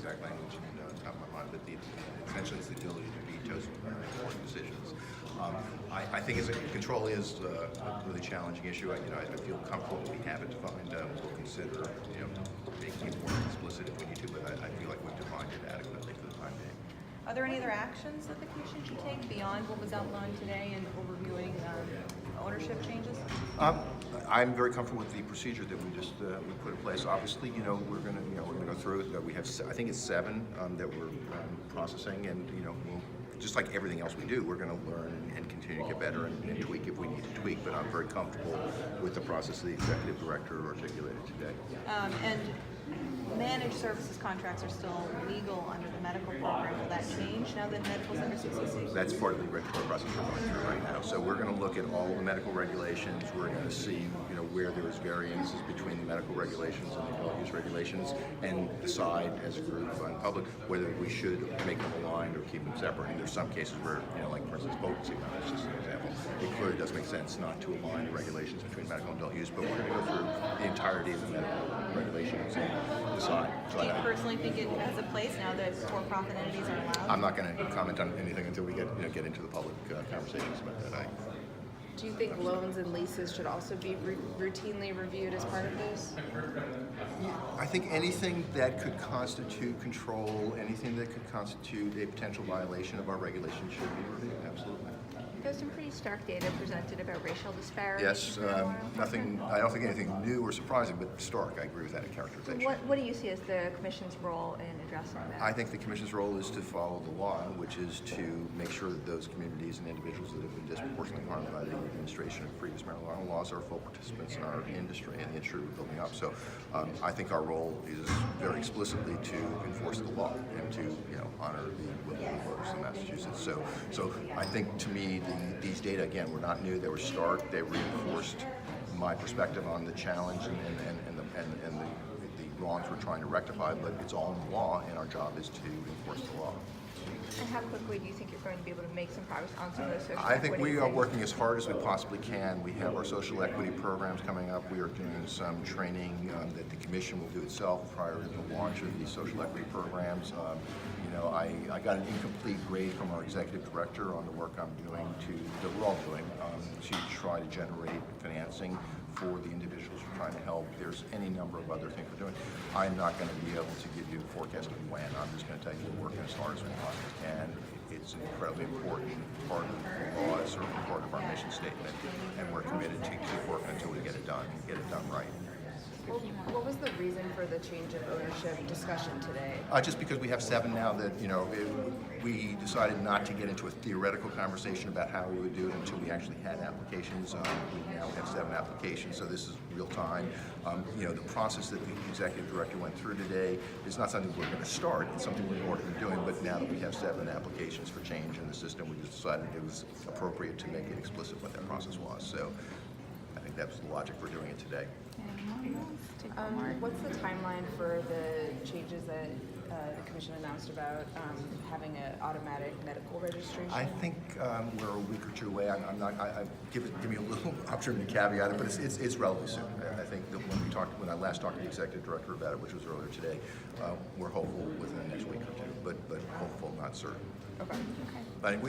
exact language top of my mind, but essentially it's the ability to veto important decisions. I think control is a really challenging issue. I feel comfortable that we have it defined. We'll consider making it more explicit if we need to, but I feel like we've defined it adequately for the time being. Are there any other actions that the Commission should take beyond what was outlined today in overviewing ownership changes? I'm very comfortable with the procedure that we just we put in place. Obviously, we're going to go through it. We have I think it's 7 that we're processing, and we'll, just like everything else we do, we're going to learn and continue to get better and tweak if we need to tweak. But I'm very comfortable with the process the executive director articulated today. And managed services contracts are still legal under the medical program. Will that change now that medical's under CCC? That's part of the regulatory process we're going through right now. So we're going to look at all the medical regulations. We're going to see, where there is variances between the medical regulations and the adult use regulations, and decide as a group in public whether we should make them aligned or keep them separate. And there's some cases where, like for instance, potency, that's just an example. It clearly does make sense not to align the regulations between medical and adult use, but we're going to go through the entirety of the medical regulations and decide. Do you personally think it has a place now that for-profit entities are allowed? I'm not going to comment on anything until we get into the public conversations about that. Do you think loans and leases should also be routinely reviewed as part of this? I think anything that could constitute control, anything that could constitute a potential violation of our regulations should be reviewed, absolutely. There's some pretty stark data presented about racial disparities. Yes, nothing. I don't think anything new or surprising, but stark. I agree with that characterization. What do you see as the Commission's role in addressing that? I think the Commission's role is to follow the law, which is to make sure that those communities and individuals that have been disproportionately harmed by the administration of previous marijuana laws are full participants in our industry and the industry we're building up. So I think our role is very explicitly to enforce the law and to honor the will of the voters in Massachusetts. So I think, to me, these data, again, were not new. They were stark. They reinforced my perspective on the challenge and the wrongs we're trying to rectify, but it's all in the law, and our job is to enforce the law. And how quickly do you think you're going to be able to make some progress on some of those social I think equity we are things? working as hard as we possibly can. We have our social equity programs coming up. We are doing some training that the Commission will do itself prior to the launch of these social equity programs. I got an incomplete grade from our executive director on the work I'm doing that we're all doing to try to generate financing for the individuals we're trying to help. There's any number of other things we're doing. I'm not going to be able to give you a forecast of when. I'm just going to tell you we're working as hard as we possibly can. It's an incredibly important part of the law, it's certainly part of our mission statement, and we're committed to keep working until we get it done right. What was the reason for the change of ownership discussion today? Just because we have 7 now that, we decided not to get into a theoretical conversation about how we would do it until we actually had applications. We now have 7 applications, so this is real time. The process that the executive director went through today is not something we're going to start. It's something we're already doing, but now that we have 7 applications for change in the system, we just decided it was appropriate to make it explicit what that process was. So I think that was the logic for doing it today. What's the timeline for the changes that the Commission announced about having an automatic medical registration? I think we're a week or 2 away. Give me a little opportunity to caveat it, but it's relatively soon. I think that when I last talked to the executive director about it, which was earlier today, we're hopeful within the next week or 2, but hopeful, not certain. Okay. But